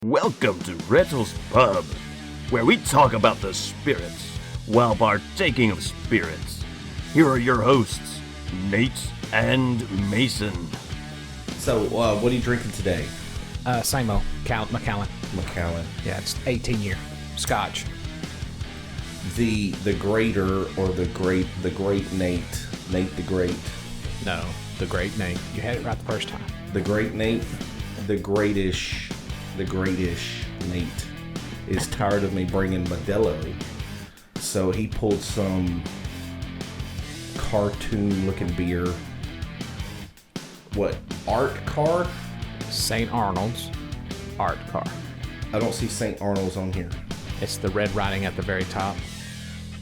Welcome to Rettel's Pub, where we talk about the spirits while partaking of spirits. Here are your hosts, Nate and Mason. So, what are you drinking today? Same old. Macallan. Macallan. Yeah, it's 18-year Scotch. The greater or the great Nate the Great. No, the great Nate. You had it right the first time. The great Nate, the greatish Nate is tired of me bringing Modelo, so he pulled some cartoon-looking beer. What, Art Car? St. Arnold's Art Car. I don't see St. Arnold's on here. It's the red writing at the very top.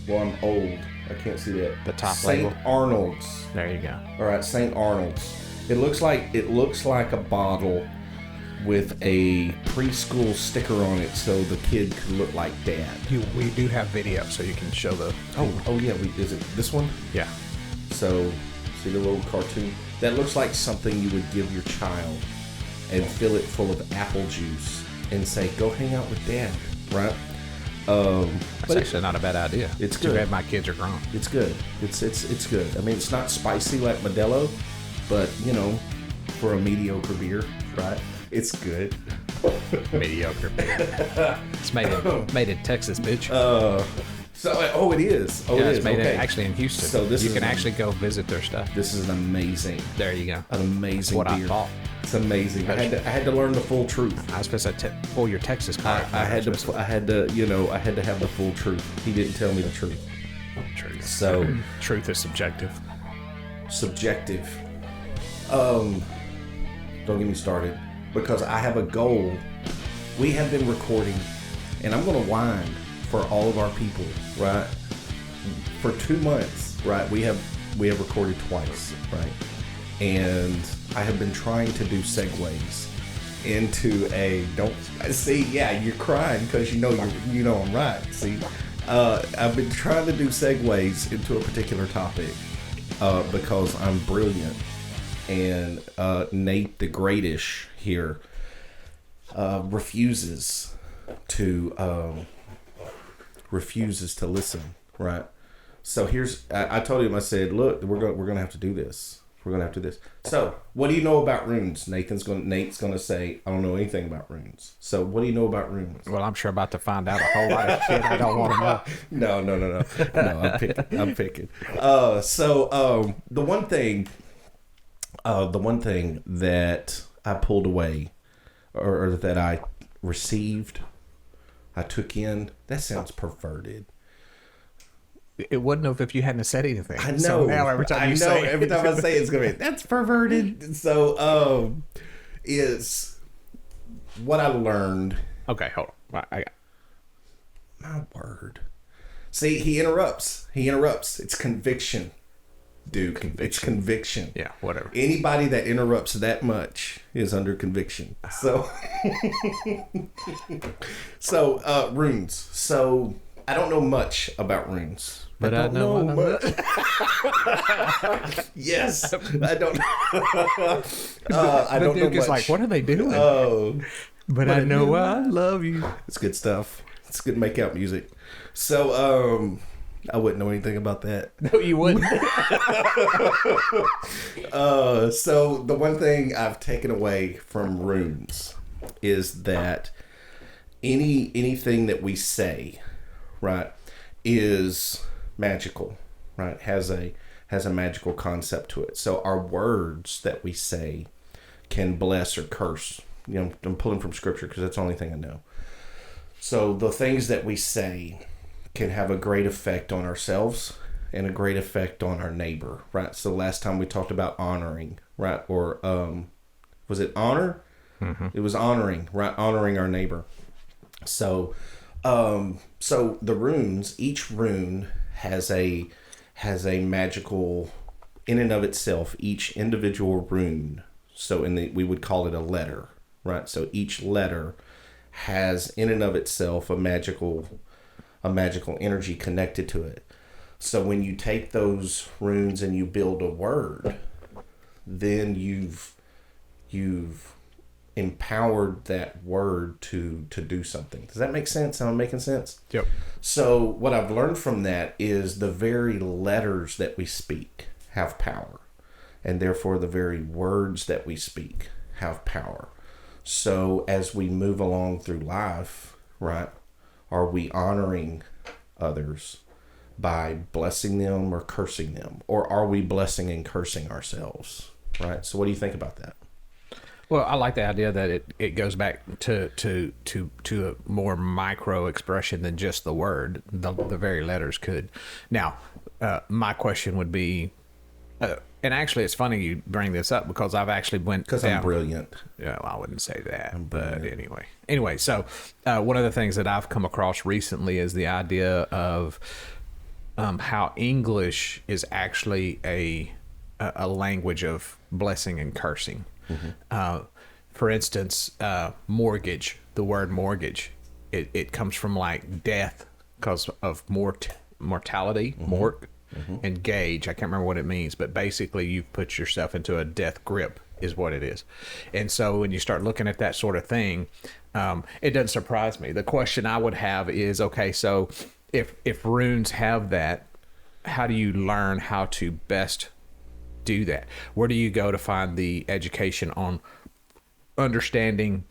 Well, I'm old. I can't see that. The top St. label. Arnold's. There you go. All right, St. Arnold's. It looks like a bottle with a preschool sticker on it, so the kid could look like dad. We do have video, so you can show the. Oh yeah. Is it this one? Yeah. So, see the little cartoon? That looks like something you would give your child and fill it full of apple juice and say, "Go hang out with dad," right? That's actually not a bad idea. It's Too good. bad my kids are grown. It's good. It's good. I mean, it's not spicy like Modelo, but you know, for a mediocre beer, right? It's good. Mediocre beer. It's made in Texas, bitch. It is. It is. It's made okay. actually in Houston. So you can actually go visit their stuff. This is an amazing. There you go. An amazing That's what beer. I thought. It's amazing. I had to learn the full truth. I was supposed to pull your Texas card. I had to have the full truth. He didn't tell me the truth. Truth. So Truth is subjective. subjective. Don't get me started, because I have a goal. We have been recording, and I'm going to whine for all of our people, right? For 2 months, right? We have recorded twice, right? And I have been trying to do segues into yeah, you're crying because you know I'm right. See, I've been trying to do segues into a particular topic because I'm brilliant, and Nate the Greatish here refuses to listen, right? So I told him, I said, look, we're gonna have to do this. We're gonna have to do this. So, what do you know about runes? Nate's gonna say, I don't know anything about runes. So, what do you know about runes? Well, I'm sure about to find out a whole lot of shit I don't want to know. No. I'm picking. The one thing that I pulled away, or that I received, I took in. That sounds perverted. It wouldn't have if you hadn't said anything. I know. So now every time I say it's gonna be that's perverted. So is what I learned. Okay, hold on. My word. See, he interrupts. It's conviction, Duke. It's conviction. Yeah, whatever. Anybody that interrupts that much is under conviction. So, runes. So, I don't know much about runes. But I know much. Yes, I don't. I don't know much. Like, what are they doing? Oh, but I know I love you. It's good stuff. It's good make-out music. So, I wouldn't know anything about that. No, you wouldn't. So the one thing I've taken away from runes is that anything that we say, right, is magical, right? Has a magical concept to it. So our words that we say can bless or curse. You know, I'm pulling from scripture because that's the only thing I know. So the things that we say can have a great effect on ourselves and a great effect on our neighbor, right? So last time we talked about honoring, right? Or was it honor? Mm-hmm. It was honoring, right? Honoring our neighbor. So the runes, each rune has a magical, in and of itself, each individual rune. So we would call it a letter, right? So each letter has in and of itself a magical energy connected to it. So when you take those runes and you build a word, then you've empowered that word to do something. Does that make sense? Am I making sense? Yep. So what I've learned from that is the very letters that we speak have power, and therefore the very words that we speak have power. So as we move along through life, right, are we honoring others by blessing them or cursing them? Or are we blessing and cursing ourselves? Right? So what do you think about that? Well, I like the idea that it goes back to a more micro expression than just the word. The very letters could. Now, my question would be, and actually it's funny you bring this up because I've actually went Because down. I'm brilliant. Yeah, well, I wouldn't say that, but anyway. So one of the things that I've come across recently is the idea of how English is actually a language of blessing and cursing. For instance, mortgage. The word mortgage, it comes from like death because of mortality, mort, and gauge. I can't remember what it means, but basically you've put yourself into a death grip is what it is. And so when you start looking at that sort of thing, it doesn't surprise me. The question I would have is, okay, so if runes have that, how do you learn how to best do that? Where do you go to find the education on understanding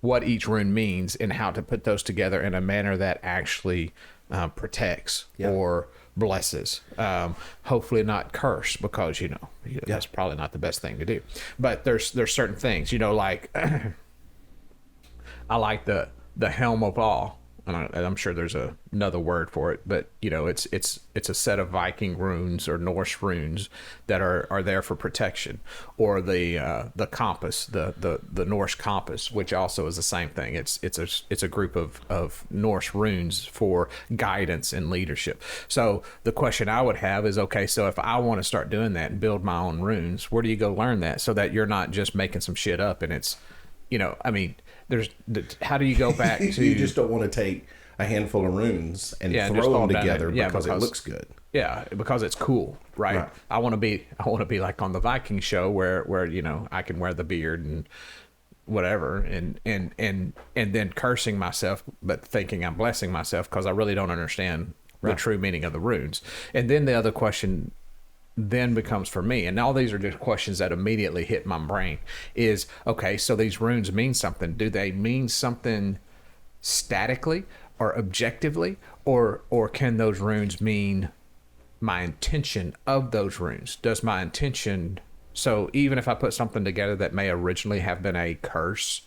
what each rune means and how to put those together in a manner that actually protects or blesses? Hopefully not curse, because that's probably not the best thing to do. But there's certain things, like I like the helm of awe. And I'm sure there's another word for it, but it's a set of Viking runes or Norse runes that are there for protection, or the compass, the Norse compass, which also is the same thing. It's a group of Norse runes for guidance and leadership. So the question I would have is, okay, so if I want to start doing that and build my own runes, where do you go learn that so that you're not just making some shit up and it's, how do you go back to? You just don't want to take a handful of runes and throw them together because it looks good. Yeah, because it's cool, right? I want to be like on the Viking show where I can wear the beard and whatever, and then cursing myself, but thinking I'm blessing myself because I really don't understand the true meaning of the runes. And then the other question then becomes for me, and all these are just questions that immediately hit my brain, is, okay, so these runes mean something. Do they mean something statically or objectively, or can those runes mean my intention of those runes? Does my intention, so even if I put something together that may originally have been a curse,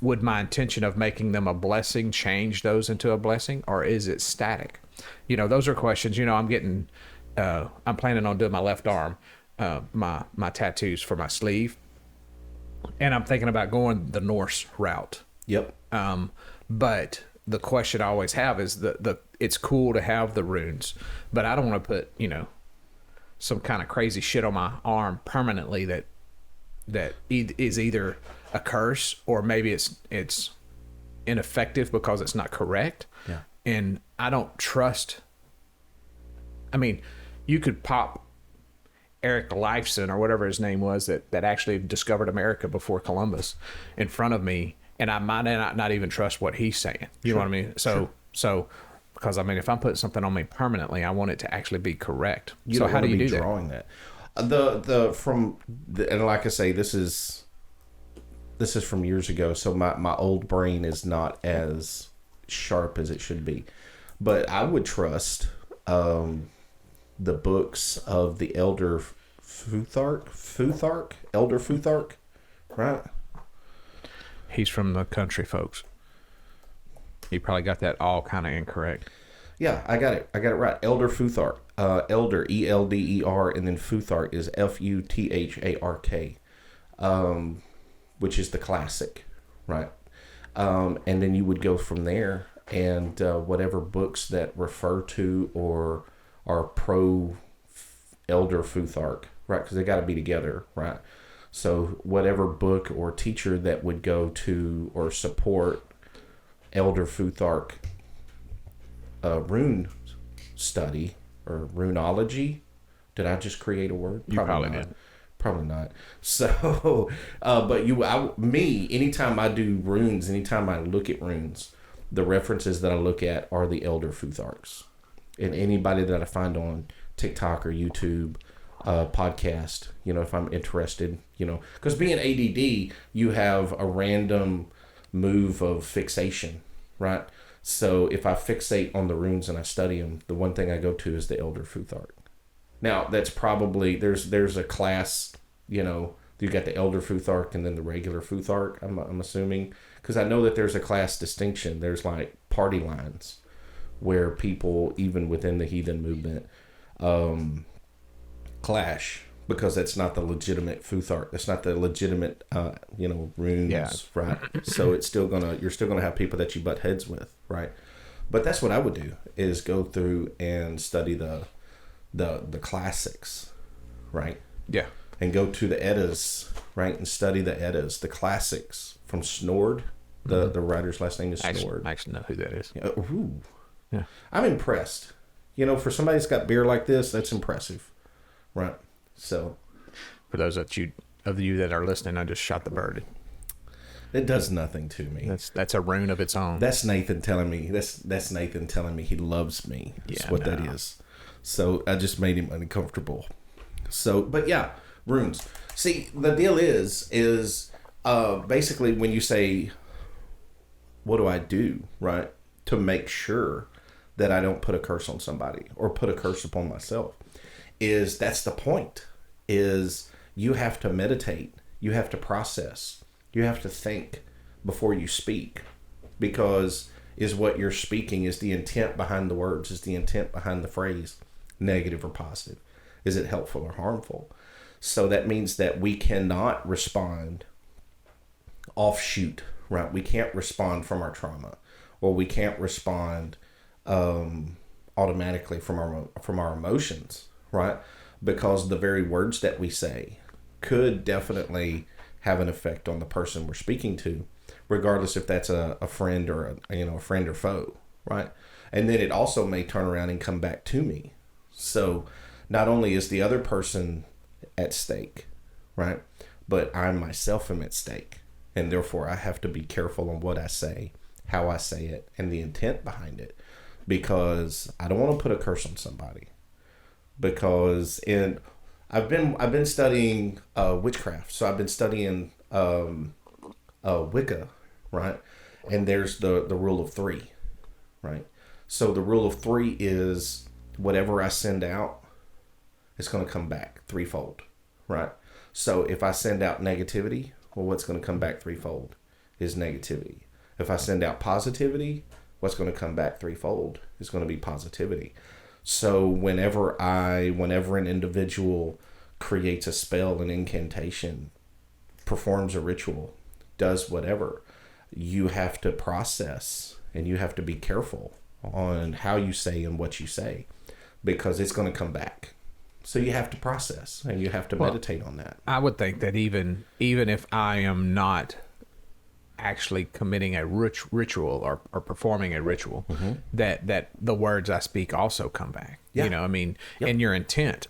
would my intention of making them a blessing change those into a blessing, or is it static? Those are questions. I'm planning on doing my left arm, my tattoos for my sleeve, and I'm thinking about going the Norse route. Yep. But the question I always have is it's cool to have the runes, but I don't want to put some kind of crazy shit on my arm permanently that is either a curse or maybe it's ineffective because it's not correct. Yeah. And I don't trust. I mean, you could pop Eric Lifeson or whatever his name was that actually discovered America before Columbus in front of me, and I might not even trust what he's saying. You know what I mean? So because if I'm putting something on me permanently, I want it to actually be correct. So how do you do drawing that? And like I say, this is from years ago, so my old brain is not as sharp as it should be, but I would trust the books of the Elder Futhark, right? He's from the country, folks. He probably got that all kind of incorrect. Yeah, I got it right. Elder Futhark. Elder, Elder, and then Futhark is Futhark, which is the classic, right? And then you would go from there, and whatever books that refer to or are pro Elder Futhark, right? Because they got to be together, right? So whatever book or teacher that would go to or support Elder Futhark rune study or runology. Did I just create a word? You probably did. Probably not. So, anytime I do runes, anytime I look at runes, the references that I look at are the Elder Futharks. And anybody that I find on TikTok or YouTube, podcast, if I'm interested, because being ADD, you have a random move of fixation, right? So if I fixate on the runes and I study them, the one thing I go to is the Elder Futhark. Now, that's probably, there's a class, you got the Elder Futhark and then the regular Futhark, I'm assuming. Because I know that there's a class distinction. There's like party lines where people, even within the heathen movement, clash. Because that's not the legitimate Futhark. That's not the legitimate, runes, right? So you're still gonna have people that you butt heads with, right? But that's what I would do, is go through and study the classics, right? Yeah. And go to the Eddas, right? And study the Eddas, the classics from Snord. The writer's last name is Snord. I actually know who that is. Yeah. I'm impressed. For somebody that's got beer like this, that's impressive, right? So, for those of you that are listening, I just shot the bird. It does nothing to me. That's a rune of its own. That's Nathan telling me. That's Nathan telling me he loves me. That's what that is. So I just made him uncomfortable. So, but yeah, runes. See, the deal is basically when you say, what do I do, right, to make sure that I don't put a curse on somebody or put a curse upon myself, that's the point, is you have to meditate, you have to process, you have to think before you speak, because is what you're speaking, is the intent behind the words, is the intent behind the phrase negative or positive? Is it helpful or harmful? So that means that we cannot respond offshoot, right? We can't respond from our trauma, or we can't respond automatically from our emotions, right? Because the very words that we say could definitely have an effect on the person we're speaking to, regardless if that's a friend or a friend or foe, right? And then it also may turn around and come back to me. So not only is the other person at stake, right, but I myself am at stake, and therefore I have to be careful on what I say, how I say it, and the intent behind it, because I don't want to put a curse on somebody. Because I've been studying witchcraft, so I've been studying Wicca, right? And there's the rule of three, right? So the rule of three is whatever I send out, it's going to come back threefold, right? So if I send out negativity, well, what's going to come back threefold is negativity. If I send out positivity, what's going to come back threefold is going to be positivity. So whenever an individual creates a spell, an incantation, performs a ritual, does whatever, you have to process and you have to be careful on how you say and what you say, because it's going to come back. So you have to process and you have to meditate on that. I would think that even if I am not actually committing a ritual or performing a ritual, that the words I speak also come back. Yeah. And your intent.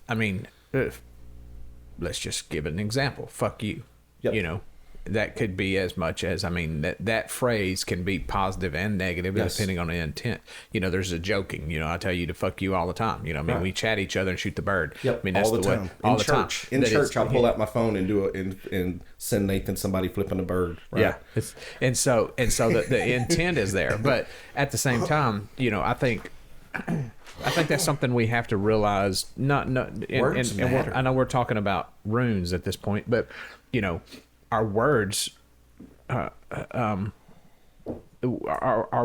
Let's just give an example. Fuck you. Yep. That could be as much as, that phrase can be positive and negative, yes, depending on the intent. There's a joking, I tell you to fuck you all the time. Right. We chat each other and shoot the bird. Yep. That's all the time. All the time. In church, I'll pull out my phone and do it and send Nathan somebody flipping a bird. Right? Yeah. And so the intent is there. But at the same time, I think that's something we have to realize. Words matter. I know we're talking about runes at this point, but our words, our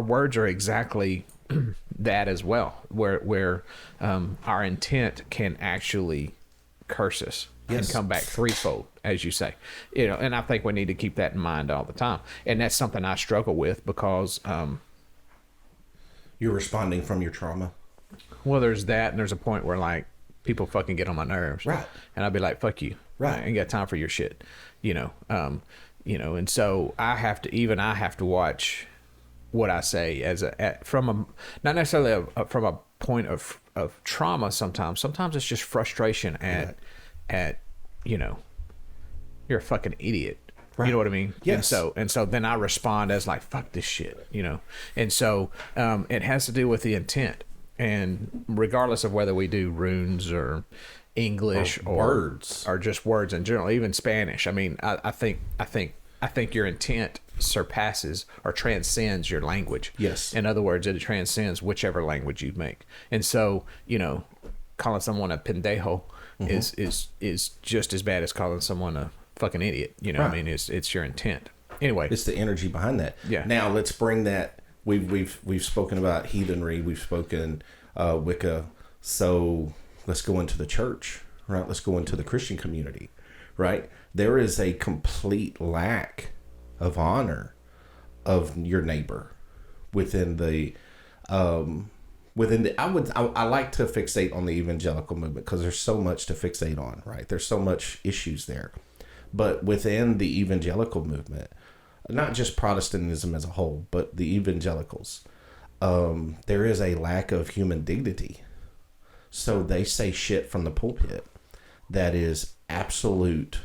words are exactly that as well. Where our intent can actually curse us, yes, and come back threefold, as you say. And I think we need to keep that in mind all the time. And that's something I struggle with because you're responding from your trauma. Well, there's that, and there's a point where like people fucking get on my nerves, right? And I'd be like, "Fuck you, right? I ain't got time for your shit," And so I have to watch what I say not necessarily from a point of trauma. Sometimes it's just frustration at you're a fucking idiot. Right. You know what I mean? Yes. And so then I respond as like, fuck this shit, you know? And so it has to do with the intent. And regardless of whether we do runes or English or words or just words in general, even Spanish. I mean, I think your intent surpasses or transcends your language. Yes. In other words, it transcends whichever language you make. And so, you know, calling someone a pendejo is just as bad as calling someone a fucking idiot. You know, Right. I mean, it's your intent. Anyway, it's the energy behind that. Yeah. Now let's bring that. We've spoken about heathenry. We've spoken Wicca. So let's go into the church, right? Let's go into the Christian community, right? There is a complete lack of honor of your neighbor within the I like to fixate on the evangelical movement because there's so much to fixate on, right? There's so much issues there. But within the evangelical movement, not just Protestantism as a whole, but the evangelicals, there is a lack of human dignity. So they say shit from the pulpit that is absolute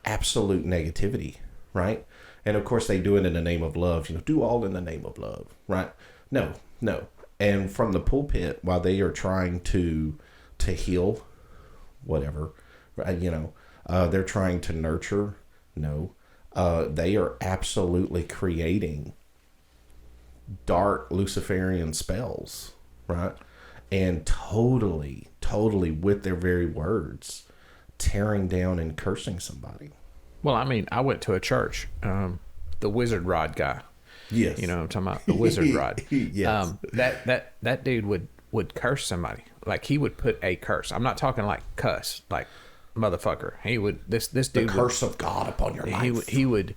negativity, right? And of course they do it in the name of love, you know, do all in the name of love, right? No. And from the pulpit, while they are trying to heal, whatever, right, you know, they're trying to nurture, no. They are absolutely creating dark Luciferian spells, right? And totally with their very words, tearing down and cursing somebody. well, I mean, I went to a church, the wizard rod guy. Yes. You know what I'm talking about? The wizard rod. Yes. That dude would curse somebody. Like he would put a curse. I'm not talking like cuss, like motherfucker. He would this The dude curse of God upon your life. he would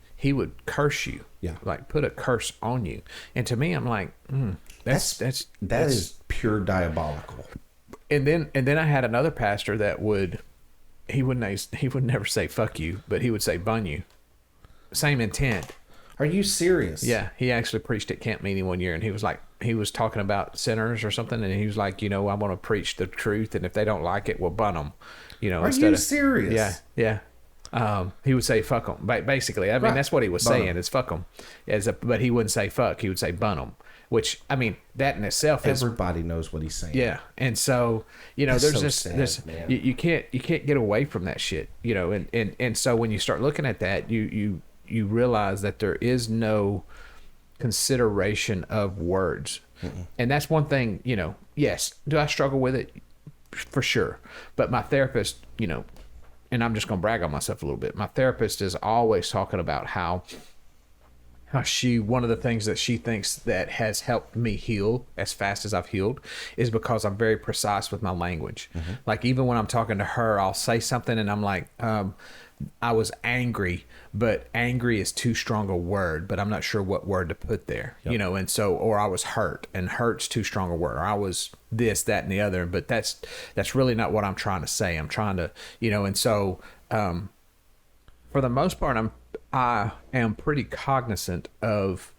curse you. Yeah. Like put a curse on you. And to me, I'm like, that's that is pure diabolical. And then I had another pastor that he would never say fuck you, but he would say bun you. Same intent. Are you serious? Yeah, he actually preached at camp meeting one year, and he was talking about sinners or something, and he was like, you know, I'm going to preach the truth, and if they don't like it, we'll bun them. You know, Are you serious? Yeah. He would say fuck them. Basically, I mean, Right. that's what he was Bun saying 'em. is fuck them. But he wouldn't say fuck. He would say bun them. Which, I mean, that in itself is Everybody knows what he's saying. yeah. And so, you know, That's there's so this sad, man. you can't get away from that shit. You know, and so when you start looking at that, you realize that there is no consideration of words. And that's one thing, you know, yes, do I struggle with it? For sure. But my therapist, you know, and I'm just going to brag on myself a little bit. My therapist is always talking about how one of the things that she thinks that has helped me heal as fast as I've healed is because I'm very precise with my language. Like even when I'm talking to her, I'll say something and I'm like, I was angry, but angry is too strong a word, but I'm not sure what word to put there, you know? And so, or I was hurt, and hurt's too strong a word, or I was this, that, and the other, but that's really not what I'm trying to say. I'm trying to, you know, and so, for the most part, I am pretty cognizant of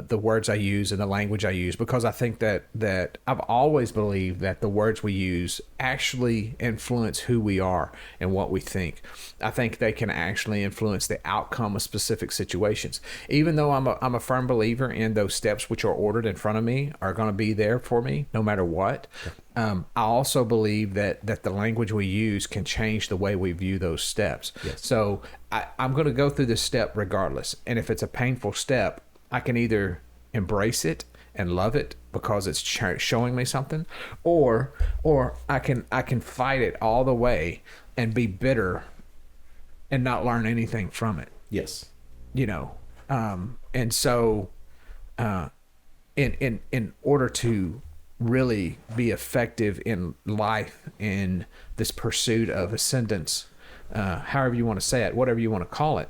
the words I use and the language I use, because I think that I've always believed that the words we use actually influence who we are and what we think. I think they can actually influence the outcome of specific situations. Even though I'm a firm believer in those steps which are ordered in front of me are going to be there for me no matter what. I also believe that the language we use can change the way we view those steps. Yes. So I'm going to go through this step regardless. And if it's a painful step, I can either embrace it and love it because it's showing me something, or I can fight it all the way and be bitter and not learn anything from it. Yes. You know, and so in order to really be effective in life, in this pursuit of ascendance, however you want to say it, whatever you want to call it,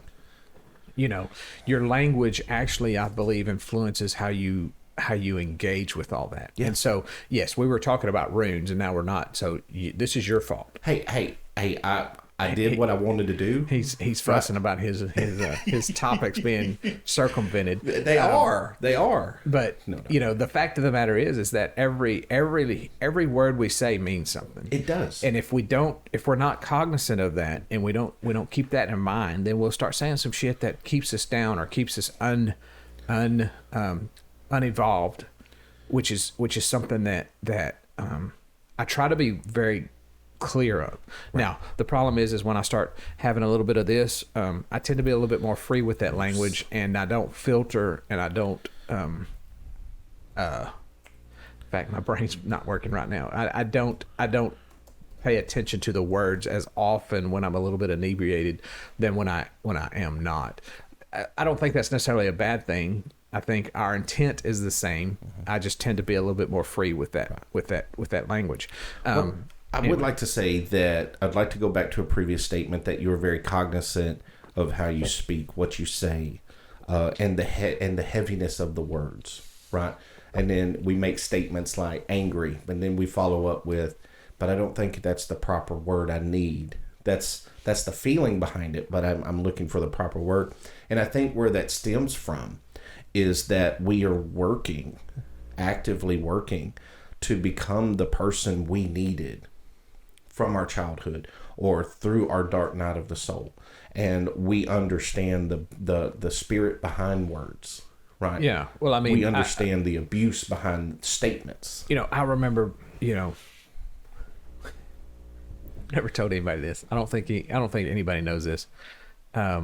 you know, your language actually, I believe, influences how you engage with all that. Yeah. And so, yes, we were talking about runes, and now we're not. So this is your fault. Hey, I I did what I wanted to do. He's fussing about his topics being circumvented. They are. But the fact of the matter is that every word we say means something. It does. And if we're not cognizant of that, and we don't keep that in mind, then we'll start saying some shit that keeps us down or keeps us unevolved, which is something that I try to be very clear of. Right. Now, the problem is when I start having a little bit of this, I tend to be a little bit more free with that language, and I don't filter, and I don't. In fact, my brain's not working right now. I don't pay attention to the words as often when I'm a little bit inebriated than when I am not. I don't think that's necessarily a bad thing. I think our intent is the same. I just tend to be a little bit more free with that language. I would like to say that I'd like to go back to a previous statement that you are very cognizant of how you speak, what you say, and the heaviness of the words, right? And then we make statements like angry, and then we follow up with, but I don't think that's the proper word I need. That's the feeling behind it, but I'm looking for the proper word. And I think where that stems from is that we are actively working to become the person we needed from our childhood or through our dark night of the soul. And we understand the spirit behind words, right? Yeah. Well, I mean, we understand the abuse behind statements. I remember, never told anybody this. I don't think anybody knows this. I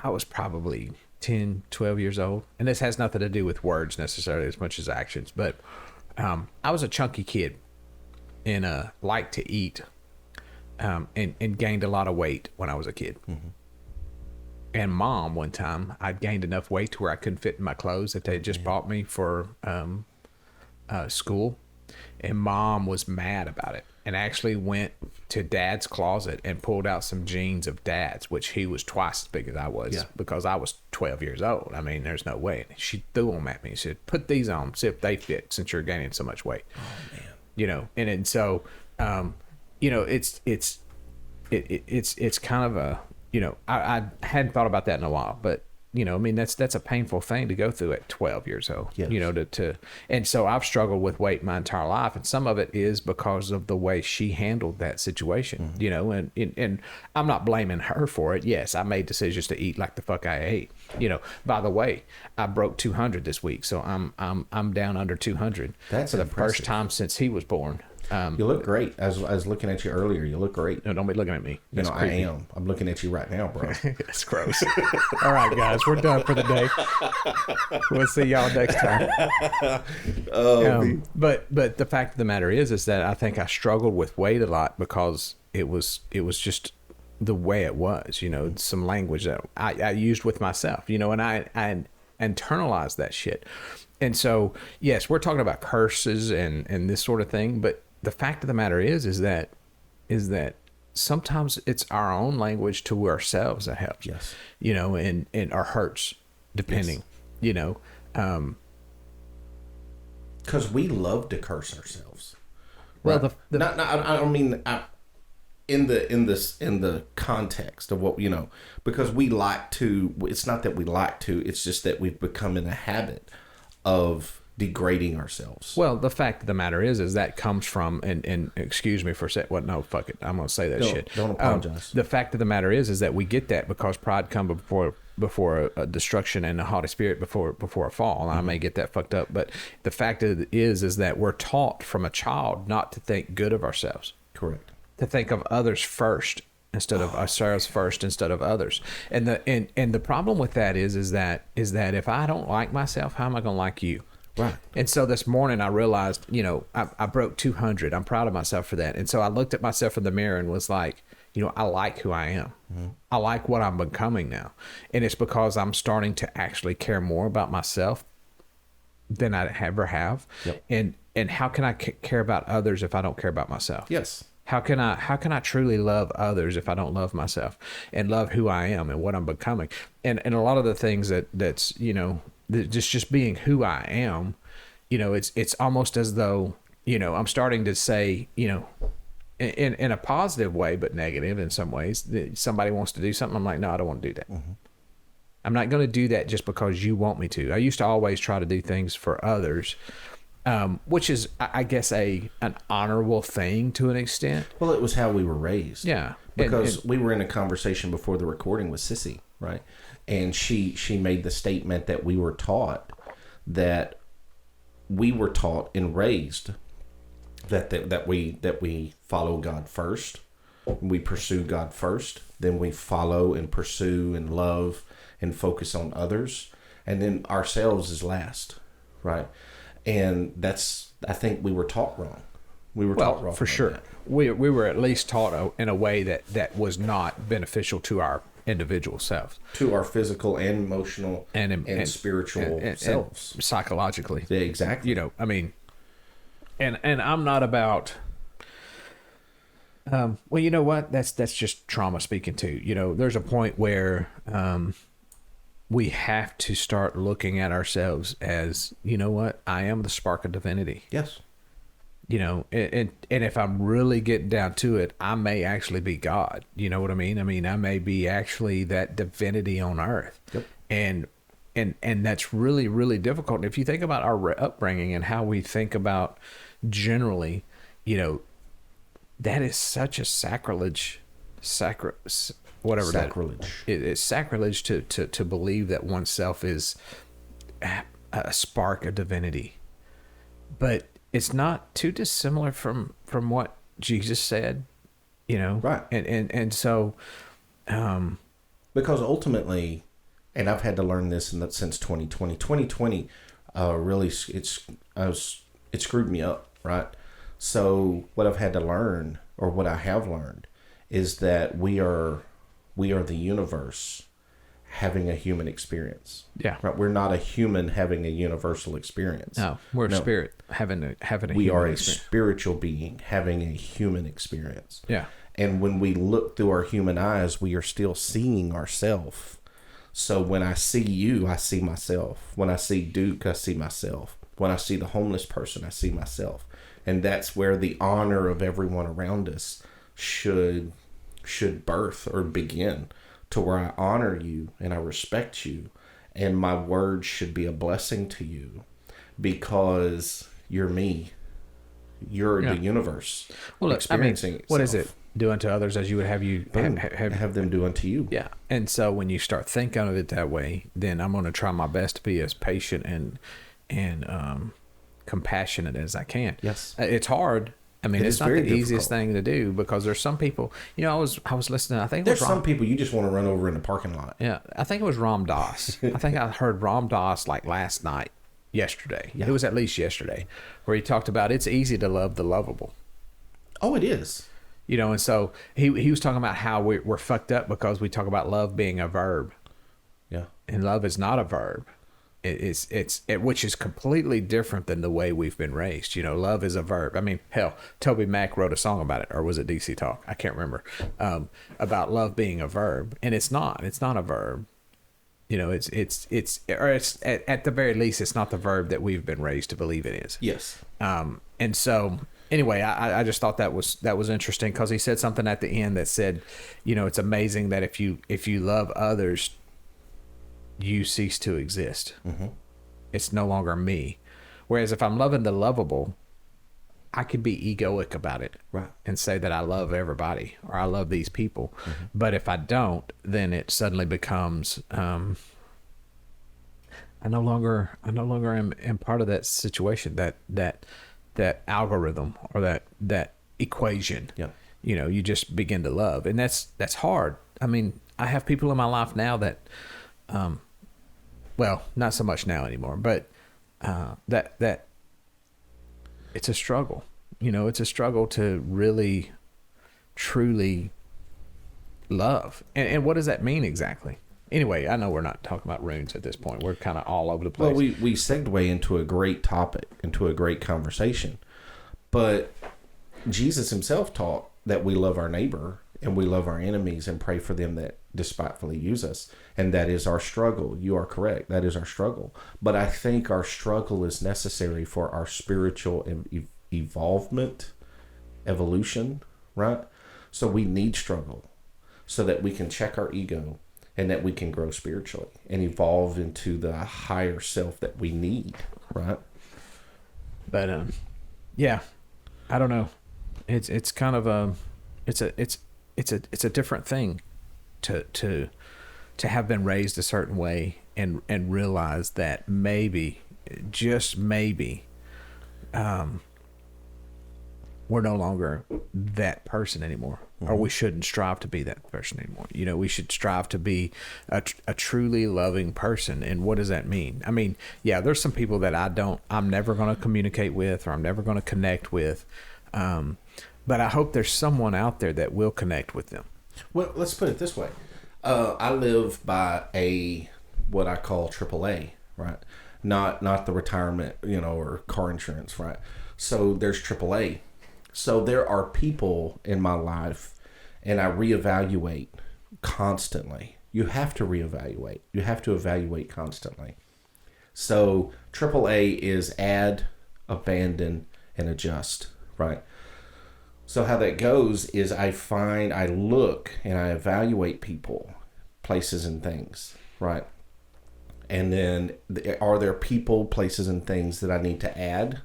was probably 10, 12 years old, and this has nothing to do with words necessarily as much as actions, but I was a chunky kid and liked to eat, and gained a lot of weight when I was a kid. Mm-hmm. And Mom, one time, I'd gained enough weight to where I couldn't fit in my clothes that they had just bought me for school, and Mom was mad about it and actually went to Dad's closet and pulled out some jeans of Dad's, which he was twice as big as I was, because I was 12 years old. I mean, there's no way. And she threw them at me. She said, "Put these on, see if they fit, since you're gaining so much weight." Oh man. And so, it's kind of a, I hadn't thought about that in a while, but that's a painful thing to go through at 12 years old. Yes. And so I've struggled with weight my entire life, and some of it is because of the way she handled that situation. Mm-hmm. And I'm not blaming her for it. Yes, I made decisions to eat like the fuck I ate. By the way, I broke 200 this week, so I'm down under 200. That's for the impressive. First time since he was born. You look great. I was looking at you earlier. You look great. No, don't be looking at me. That's I am. I'm looking at you right now, bro. That's gross. All right, guys, we're done for the day. We'll see y'all next time. But the fact of the matter is that I think I struggled with weight a lot because it was just the way it was. Some language that I used with myself. And I internalized that shit. And so, yes, we're talking about curses and this sort of thing, but the fact of the matter is that sometimes it's our own language to ourselves that helps. Yes. And or hurts, depending. Yes. Because we love to curse ourselves. Well, right? I don't mean in the context of what because we like to. It's not that we like to. It's just that we've become in a habit of degrading ourselves. Well, the fact of the matter is that comes from, and excuse me for saying, well, no, fuck it, I'm gonna say that shit. Don't apologize. The fact of the matter is that we get that because pride comes before a destruction, and the haughty spirit before a fall. And I may get that fucked up, but the fact is that we're taught from a child not to think good of ourselves. Correct. To think of others first instead of ourselves first instead of others. And the problem with that is that if I don't like myself, how am I gonna like you? Right. And so this morning I realized, I broke 200. I'm proud of myself for that. And so I looked at myself in the mirror and was like, I like who I am. Mm-hmm. I like what I'm becoming now. And it's because I'm starting to actually care more about myself than I ever have. Yep. And how can I care about others if I don't care about myself? Yes. How can I truly love others if I don't love myself and love who I am and what I'm becoming? And a lot of the things that's just being who I am, it's almost as though, I'm starting to say, in a positive way, but negative in some ways. Somebody wants to do something, I'm like, no, I don't want to do that. I'm not going to do that just because you want me to. I used to always try to do things for others, which is, I guess, an honorable thing to an extent. Well, it was how we were raised. Yeah. Because we were in a conversation before the recording with Sissy, right? And she made the statement that we were taught and raised that we follow God first, we pursue God first, then we follow and pursue and love and focus on others, and then ourselves is last, right? And I think we were taught wrong. We were taught wrong for sure. that. We were at least taught in a way that was not beneficial to our individual selves, to our physical and emotional and spiritual selves, and psychologically. Yeah, exactly. I mean, and I'm not about. Well, you know what? That's just trauma speaking too. There's a point where we have to start looking at ourselves as, you know what? I am the spark of divinity. Yes. And if I'm really getting down to it, I may actually be God. You know what I mean? I mean, I may be actually that divinity on earth. Yep. And that's really, really difficult. And if you think about our upbringing and how we think about generally, that is such a sacrilege. It's sacrilege to believe that oneself is a spark of divinity. But it's not too dissimilar from what Jesus said, Right. And so, because ultimately, and I've had to learn this since 2020. 2020 really it screwed me up, right? So what I've had to learn, or what I have learned, is that we are the universe having a human experience. Yeah. Right. We're not a human having a universal experience. No, we're a spirit having a we are a experience. spiritual being having a human experience. Yeah. And when we look through our human eyes, we are still seeing ourselves. So when I see you, I see myself. When I see Duke, I see myself. When I see the homeless person, I see myself. And that's where the honor of everyone around us should birth or begin, to where I honor you and I respect you, and my words should be a blessing to you because you're me. You're the universe. Well, experiencing itself. What is it? Do unto others as you would have you have them do unto you. Yeah. And so when you start thinking of it that way, then I'm going to try my best to be as patient and compassionate as I can. Yes. It's hard. I mean, it's not the easiest thing to do, because there's some people, I was listening, I think there's some people you just want to run over in the parking lot. Yeah. I think it was Ram Dass. I think I heard Ram Dass like yesterday. Yeah. It was at least yesterday, where he talked about it's easy to love the lovable. Oh, it is. And so he was talking about how we're fucked up because we talk about love being a verb. Yeah. And love is not a verb. Which is completely different than the way we've been raised. Love is a verb. I mean, hell, Toby Mac wrote a song about it, or was it DC Talk? I can't remember. About love being a verb, and it's not. It's not a verb. It's at the very least, it's not the verb that we've been raised to believe it is. Yes. And so anyway, I just thought that was interesting, because he said something at the end that said, it's amazing that if you love others, you cease to exist. Mm-hmm. It's no longer me. Whereas if I'm loving the lovable, I could be egoic about it, right, and say that I love everybody or I love these people. Mm-hmm. But if I don't, then it suddenly becomes I no longer am part of that situation, that algorithm, or that equation. Yeah. You just begin to love, and that's hard. I mean, I have people in my life now that well, not so much now anymore, but that it's a struggle. It's a struggle to really, truly love. And what does that mean exactly? Anyway, I know we're not talking about runes at this point. We're kind of all over the place. Well, we segue into a great topic, into a great conversation. But Jesus himself taught that we love our neighbor and we love our enemies and pray for them that despitefully use us. And that is our struggle. You are correct. That is our struggle. But I think our struggle is necessary for our spiritual evolution, right? So we need struggle so that we can check our ego and that we can grow spiritually and evolve into the higher self that we need, right? But yeah, I don't know. It's kind of it's a different thing to have been raised a certain way and realize that maybe, just maybe, we're no longer that person anymore, or we shouldn't strive to be that person anymore. You know, we should strive to be a truly loving person. And what does that mean? I mean, yeah, there's some people that I'm never going to communicate with, or I'm never going to connect with. But I hope there's someone out there that will connect with them. Well, let's put it this way. I live by what I call AAA, right? Not the retirement, or car insurance, right? So there's AAA. So there are people in my life, and I reevaluate constantly. You have to reevaluate. You have to evaluate constantly. So AAA is add, abandon, and adjust, right? So how that goes is I look and I evaluate people, places, and things, right? And then are there people, places, and things that I need to add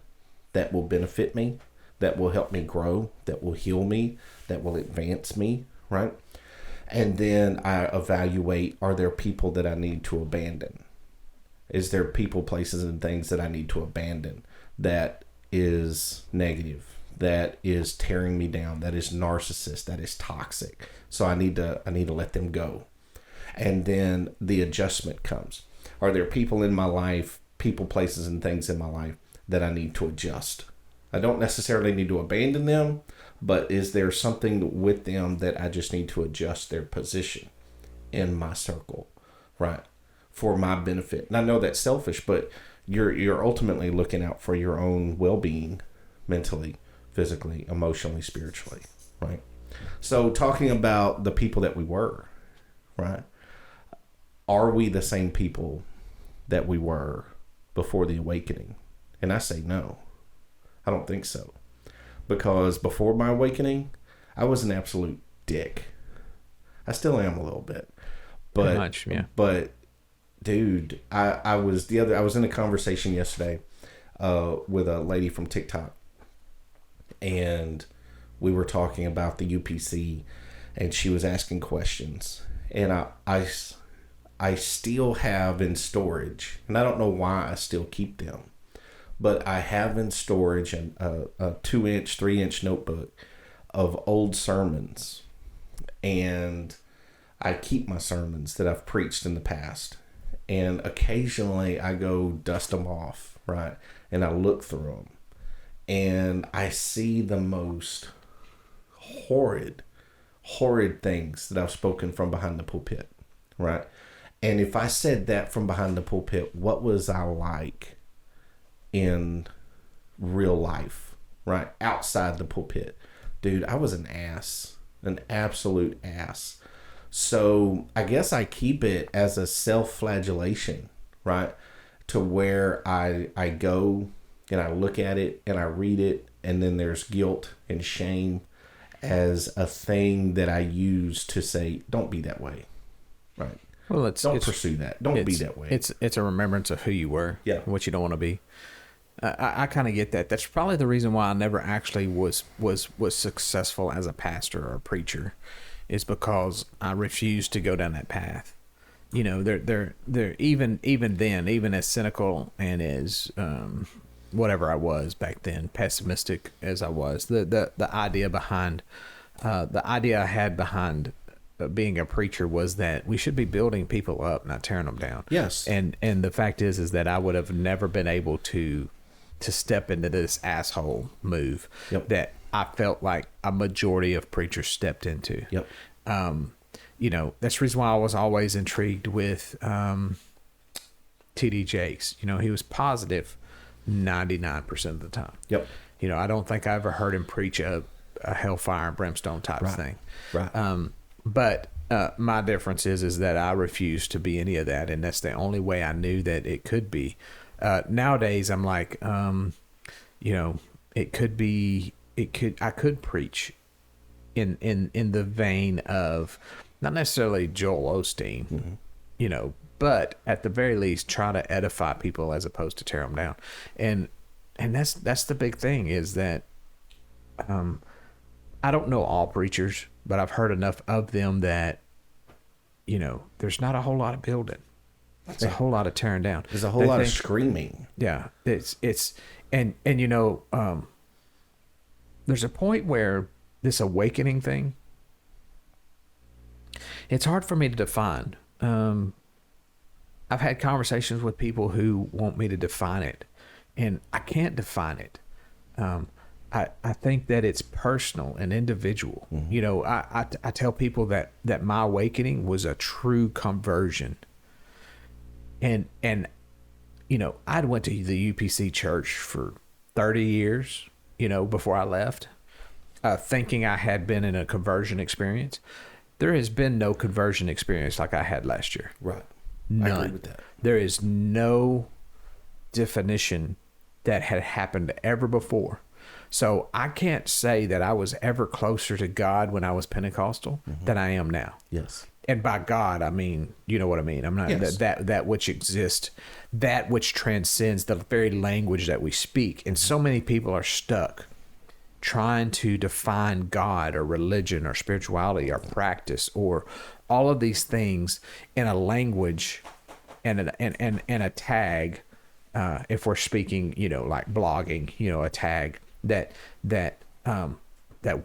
that will benefit me, that will help me grow, that will heal me, that will advance me, right? And then I evaluate, are there people that I need to abandon? Is there people, places, and things that I need to abandon that is negative, that is tearing me down, that is narcissist, that is toxic? So I need to let them go. And then the adjustment comes. Are there people in my life, people, places, and things in my life that I need to adjust? I don't necessarily need to abandon them, but is there something with them that I just need to adjust their position in my circle, right? For my benefit. And I know that's selfish, but you're ultimately looking out for your own well-being, mentally, physically, emotionally, spiritually, right? So talking about the people that we were, right? Are we the same people that we were before the awakening? And I say no. I don't think so. Because before my awakening, I was an absolute dick. I still am a little bit. But pretty much, yeah. But dude, I was in a conversation yesterday with a lady from TikTok, and we were talking about the UPC, and she was asking questions, and I still have in storage, and I don't know why I still keep them, but I have in storage a 2-inch, 3-inch notebook of old sermons, and I keep my sermons that I've preached in the past, and occasionally I go dust them off, right? And I look through them, and I see the most horrid things that I've spoken from behind the pulpit, right? And if I said that from behind the pulpit, what was I like in real life, right? Outside the pulpit. Dude, I was an ass, an absolute ass. So I guess I keep it as a self-flagellation, right? To where I go and I look at it and I read it, and then there's guilt and shame as a thing that I use to say, don't be that way, right? Well, don't pursue that. Don't be that way. It's a remembrance of who you were, yeah, what you don't want to be. I kind of get that. That's probably the reason why I never actually was successful as a pastor or a preacher, is because I refused to go down that path. You know, they're even then, even as cynical and as whatever I was back then, pessimistic as I was, the idea I had behind being a preacher was that we should be building people up, not tearing them down. Yes. And the fact is that I would have never been able to step into this asshole move that I felt like a majority of preachers stepped into. Yep. You know, that's the reason why I was always intrigued with T.D. Jakes. You know, he was positive 99% of the time. Yep. You know, I don't think I ever heard him preach a hellfire and brimstone type thing. Right. But my difference is that I refuse to be any of that, and that's the only way I knew that it could be. Nowadays, I'm like, you know, I could preach in the vein of not necessarily Joel Osteen, you know, but at the very least try to edify people as opposed to tear them down. And that's the big thing is that I don't know all preachers, but I've heard enough of them that, you know, there's not a whole lot of building. It's a whole lot of tearing down. There's a whole lot of screaming. Yeah, and you know, there's a point where this awakening thing, it's hard for me to define. I've had conversations with people who want me to define it, and I can't define it. I think that it's personal and individual. You know, I tell people that my awakening was a true conversion. And you know, I'd went to the UPC church for 30 years, you know, before I left, thinking I had been in a conversion experience. There has been no conversion experience like I had last year. Right. None. I agree with that. There is no definition that had happened ever before. So I can't say that I was ever closer to God when I was Pentecostal than I am now. Yes. And by God, I mean, you know what I mean. I'm not that which exists, that which transcends the very language that we speak. And so many people are stuck trying to define God or religion or spirituality or practice or all of these things in a language and a tag. If we're speaking, you know, like blogging, you know, a tag that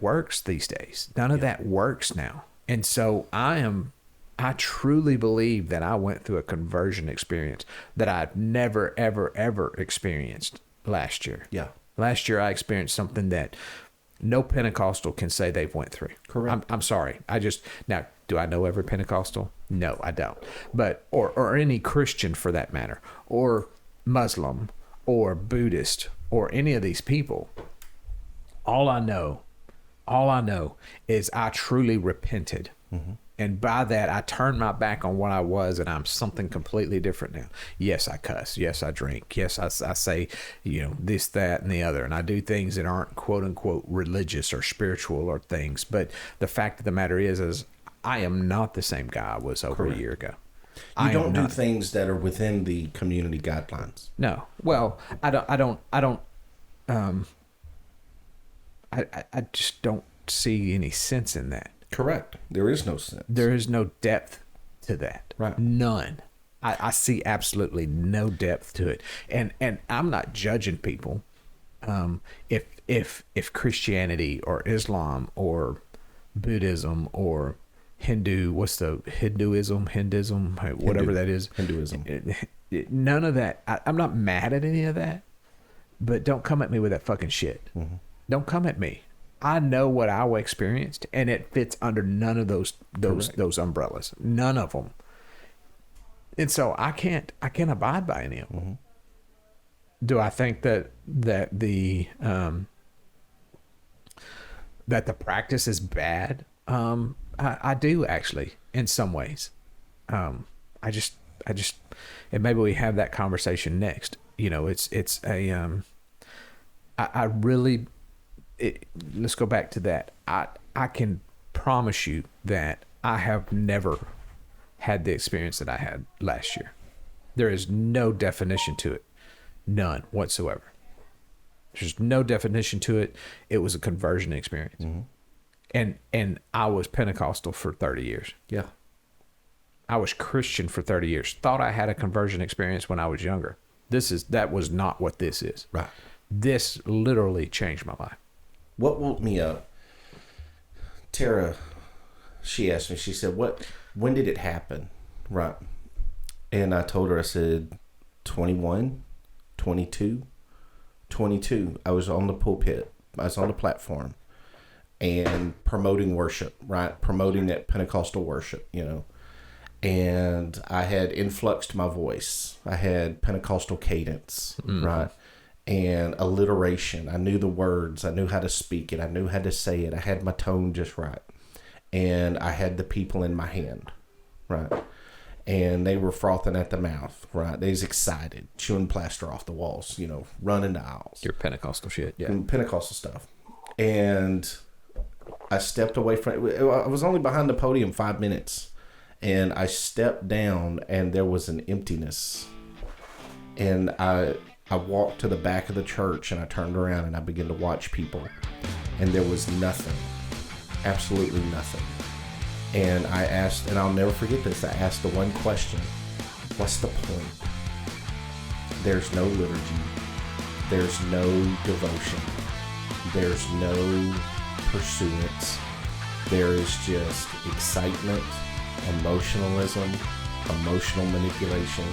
works these days. None of that works now. And so I truly believe that I went through a conversion experience that I've never, ever, ever experienced last year. Yeah. Last year I experienced something that no Pentecostal can say they've went through. Correct. I'm sorry. Now, do I know every Pentecostal? No, I don't. But, or any Christian for that matter, or Muslim, or Buddhist, or any of these people. All I know is I truly repented. And by that, I turned my back on what I was, and I'm something completely different now. Yes, I cuss. Yes, I drink. Yes, I say, you know, this, that, and the other. And I do things that aren't quote unquote religious or spiritual or things. But the fact of the matter is I am not the same guy I was over a year ago. You don't do things that are within the community guidelines. No. Well, I just don't see any sense in that. Correct. There is no sense. There is no depth to that. Right. None. I see absolutely no depth to it. And I'm not judging people. If Christianity or Islam or Buddhism or Hinduism, whatever that is. Hinduism. None of that. I'm not mad at any of that, but don't come at me with that fucking shit. Don't come at me. I know what I experienced, and it fits under none of those umbrellas. None of them. And so I can't abide by any of them. Do I think that the practice is bad? I do actually, in some ways. I just, and maybe we have that conversation next. You know, I really. Let's go back to that. I can promise you that I have never had the experience that I had last year. There is no definition to it. None whatsoever. There's no definition to it. It was a conversion experience. And I was Pentecostal for 30 years. Yeah. I was Christian for 30 years. Thought I had a conversion experience when I was younger. That was not what this is. Right. This literally changed my life. What woke me up? Tara, she asked me, she said, when did it happen? Right. And I told her, I said, 21, 22. I was on the pulpit. I was on the platform and promoting worship, right? Promoting that Pentecostal worship, you know. And I had influxed my voice. I had Pentecostal cadence, right? And alliteration. I knew the words. I knew how to speak it. I knew how to say it. I had my tone just right. And I had the people in my hand, right? And they were frothing at the mouth, right? They was excited, chewing plaster off the walls, you know, running the aisles. Your Pentecostal shit, yeah. And Pentecostal stuff. And I stepped away from it. I was only behind the podium 5 minutes, and I stepped down, and there was an emptiness. And I walked to the back of the church, and I turned around, and I began to watch people, and there was nothing, absolutely nothing. And I asked, and I'll never forget this, I asked the one question: what's the point? There's no liturgy. There's no devotion. There's no pursuance. There is just excitement, emotionalism, emotional manipulation.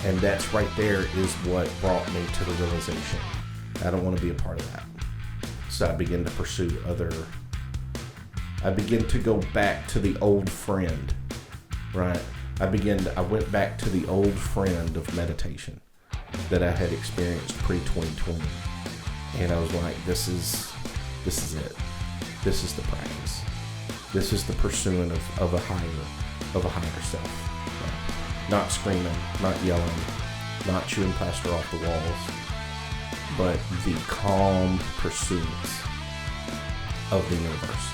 And that's right there is what brought me to the realization I don't want to be a part of that. So I began to pursue I began to go back to the old friend, right? I went back to the old friend of meditation that I had experienced pre-2020. And I was like, this is it. This is the practice. This is the pursuing of a higher self. Right? Not screaming, not yelling, not chewing plaster off the walls, but the calm pursuits of the universe.